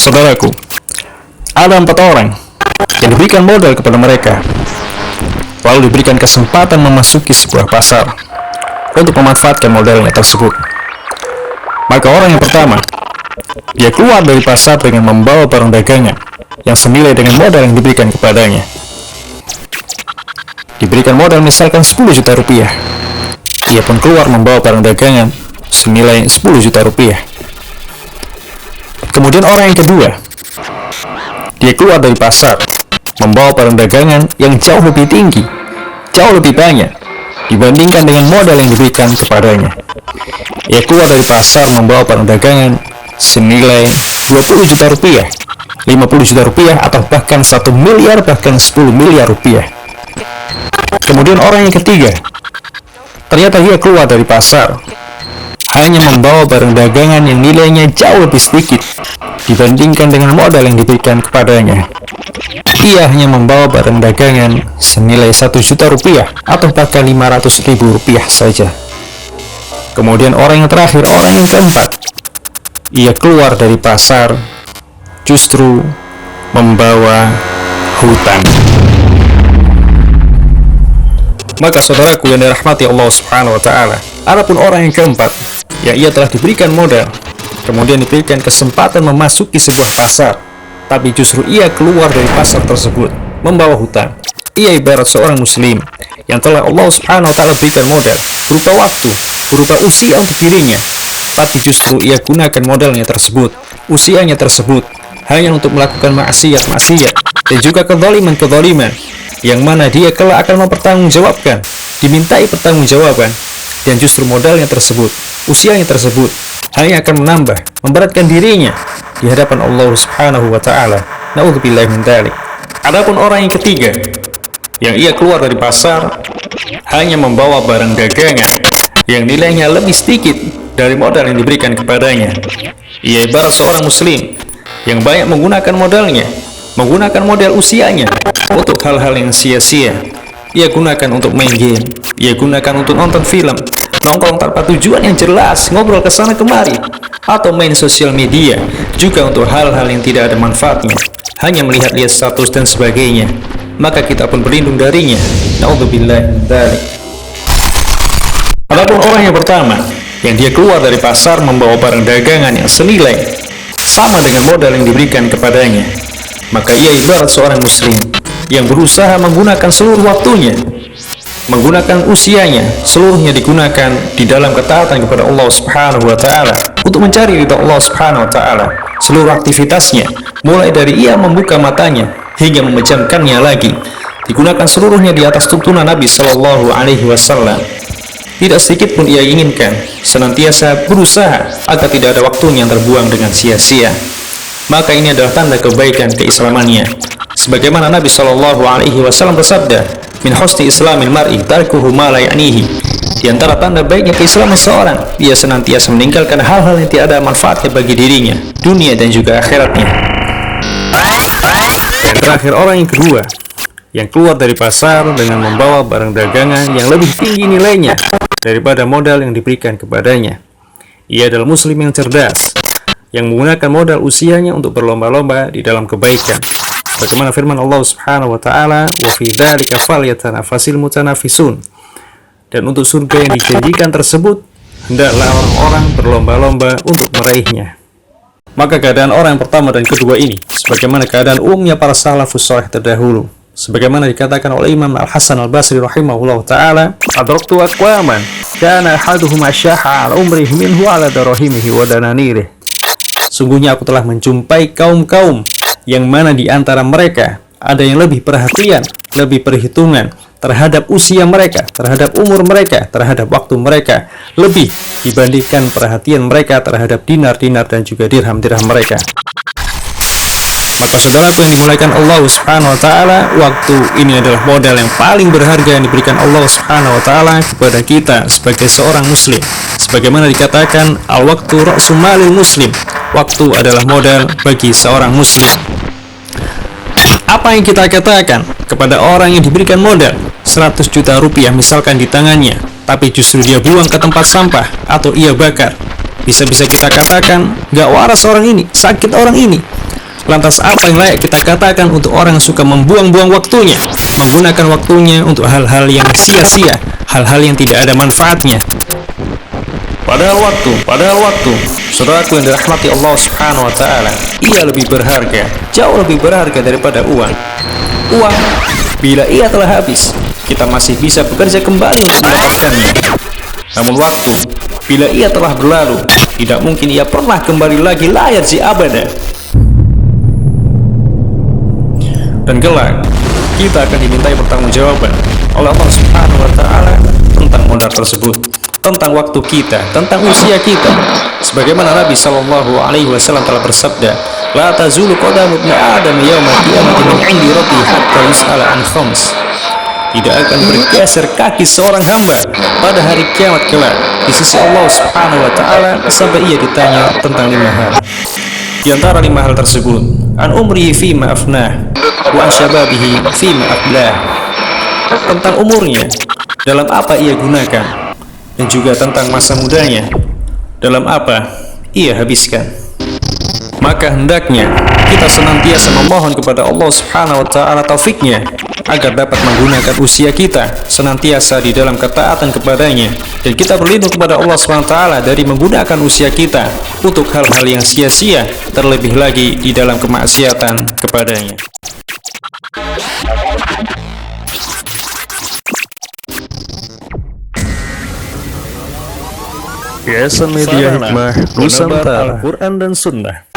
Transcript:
saudaraku, ada 4 orang yang diberikan modal kepada mereka, lalu diberikan kesempatan memasuki sebuah pasar untuk memanfaatkan modalnya tersebut. Maka orang yang pertama, dia keluar dari pasar dengan membawa barang dagangan yang senilai dengan modal yang diberikan kepadanya. Diberikan modal misalkan 10 juta rupiah. Ia pun keluar membawa barang dagangan senilai 10 juta rupiah. Kemudian orang yang kedua, dia keluar dari pasar membawa barang dagangan yang jauh lebih tinggi, jauh lebih banyak dibandingkan dengan modal yang diberikan kepadanya. Ia keluar dari pasar membawa barang dagangan senilai 20 juta rupiah, 50 juta rupiah, atau bahkan 1 miliar, bahkan 10 miliar rupiah. Kemudian orang yang ketiga, ternyata dia keluar dari pasar hanya membawa barang dagangan yang nilainya jauh lebih sedikit dibandingkan dengan modal yang diberikan kepadanya. Ia hanya membawa barang dagangan senilai 1 juta rupiah atau bahkan 500.000 rupiah saja. Kemudian orang yang terakhir, orang yang keempat, ia keluar dari pasar justru membawa hutang. Maka saudaraku yang dirahmati Allah Subhanahu wa Ta'ala, adapun orang yang keempat, ya ia telah diberikan modal, kemudian diberikan kesempatan memasuki sebuah pasar, tapi justru ia keluar dari pasar tersebut membawa hutang. Ia ibarat seorang muslim yang telah Allah Subhanahu wa Ta'ala berikan modal berupa waktu, berupa usia untuk dirinya, tapi justru ia gunakan modalnya tersebut, usianya tersebut hanya untuk melakukan maksiat dan juga kezaliman yang mana dia kelak akan mempertanggungjawabkan, dimintai pertanggungjawaban, dan justru modalnya tersebut, usianya tersebut hanya akan menambah, memberatkan dirinya di hadapan Allah Subhanahu wa Ta'ala. Na'udzubillahi min dzalik. Adapun orang yang ketiga, yang ia keluar dari pasar hanya membawa barang dagangan yang nilainya lebih sedikit dari modal yang diberikan kepadanya. Ia ibarat seorang muslim yang banyak menggunakan modalnya, menggunakan modal usianya untuk hal-hal yang sia-sia. Ia gunakan untuk main game, ia gunakan untuk nonton film, nongkrong tanpa tujuan yang jelas, ngobrol ke sana kemari, atau main sosial media, juga untuk hal-hal yang tidak ada manfaatnya, hanya melihat-lihat status dan sebagainya. Maka kita pun berlindung darinya. Na'udzubillahi min dzalik. Adapun orang yang pertama, yang dia keluar dari pasar membawa barang dagangan yang senilai sama dengan modal yang diberikan kepadanya, maka ia ibarat seorang muslim yang berusaha menggunakan seluruh waktunya, menggunakan usianya, seluruhnya digunakan di dalam ketaatan kepada Allah Subhanahu wa Ta'ala untuk mencari ridha Allah Subhanahu wa Ta'ala. Seluruh aktivitasnya, mulai dari ia membuka matanya hingga memejamkannya lagi, digunakan seluruhnya di atas tuntunan Nabi Shallallahu Alaihi Wasallam. Tidak sedikit pun ia inginkan, senantiasa berusaha agar tidak ada waktunya yang terbuang dengan sia-sia. Maka ini adalah tanda kebaikan keislamannya. Sebagaimana Nabi Shallallahu Alaihi Wasallam bersabda, min husni islamil mar'i tarkuhu ma la ya'nihi. Di antara tanda baiknya keislaman seorang, dia senantiasa meninggalkan hal-hal yang tidak ada manfaatnya bagi dirinya, dunia dan juga akhiratnya. Dan terakhir orang yang kedua, yang keluar dari pasar dengan membawa barang dagangan yang lebih tinggi nilainya daripada modal yang diberikan kepadanya. Ia adalah muslim yang cerdas, yang menggunakan modal usianya untuk berlomba-lomba di dalam kebaikan. Bagaimana firman Allah Subhanahu wa Ta'ala, wa fi dzalika falyatanafasil mutanafisun. Dan untuk surga yang dijanjikan tersebut, hendaklah orang-orang berlomba-lomba untuk meraihnya. Maka keadaan orang yang pertama dan kedua ini sebagaimana keadaan umumnya para salafus saleh terdahulu. Sebagaimana dikatakan oleh Imam Al-Hasan Al-Basri rahimahullah ta'ala, adraktu aqwaman kana ahaduhum asyaha ala umrih minhu ala darahimihi wa dananirih. Sungguhnya aku telah menjumpai kaum-kaum yang mana di antara mereka ada yang lebih perhatian, lebih perhitungan terhadap usia mereka, terhadap umur mereka, terhadap waktu mereka, lebih dibandingkan perhatian mereka terhadap dinar-dinar dan juga dirham-dirham mereka. Maka saudaraku yang dimuliakan Allah Subhanahu wa Ta'ala, waktu ini adalah modal yang paling berharga yang diberikan Allah Subhanahu wa Ta'ala kepada kita sebagai seorang muslim. Sebagaimana dikatakan, al-waktu ra'su malil muslim, waktu adalah modal bagi seorang muslim. Apa yang kita katakan kepada orang yang diberikan modal 100 juta rupiah misalkan di tangannya, tapi justru dia buang ke tempat sampah atau ia bakar? Bisa-bisa kita katakan, gak waras orang ini, sakit orang ini. Lantas apa yang layak kita katakan untuk orang yang suka membuang-buang waktunya, menggunakan waktunya untuk hal-hal yang sia-sia, hal-hal yang tidak ada manfaatnya? Padahal waktu, saudaraku yang dirahmati Allah Subhanahu wa Ta'ala, ia lebih berharga, jauh lebih berharga daripada uang. Uang, bila ia telah habis, kita masih bisa bekerja kembali untuk mendapatkannya. Namun waktu, bila ia telah berlalu, tidak mungkin ia pernah kembali lagi layar si abada. Dan kelak, kita akan dimintai pertanggungjawaban oleh Allah Subhanahu wa Ta'ala tentang modal tersebut, tentang waktu kita, tentang usia kita. Sebagaimana Nabi Shallallahu Alaihi Wasallam telah bersabda, "La tazulu qadamu ibni Adam yaumal qiyamati min 'indi rabbih hatta yus'ala an khams." Tidak akan bergeser kaki seorang hamba pada hari kiamat kelak di sisi Allah Subhanahu wa Ta'ala sampai ia ditanya tentang 5 hal. Di antara 5 hal tersebut, an umrihi fima afnah wa an syababihi fima ablah, tentang umurnya, dalam apa ia gunakan, dan juga tentang masa mudanya, dalam apa ia habiskan. Maka hendaknya kita senantiasa memohon kepada Allah Subhanahu wa Ta'ala taufiknya agar dapat menggunakan usia kita senantiasa di dalam ketaatan kepadanya, dan kita berlindung kepada Allah Subhanahu wa Ta'ala dari menggunakan usia kita untuk hal-hal yang sia-sia, terlebih lagi di dalam kemaksiatan kepadanya. Yayasan Media Hikmah Nusantara, Al-Quran dan Sunnah.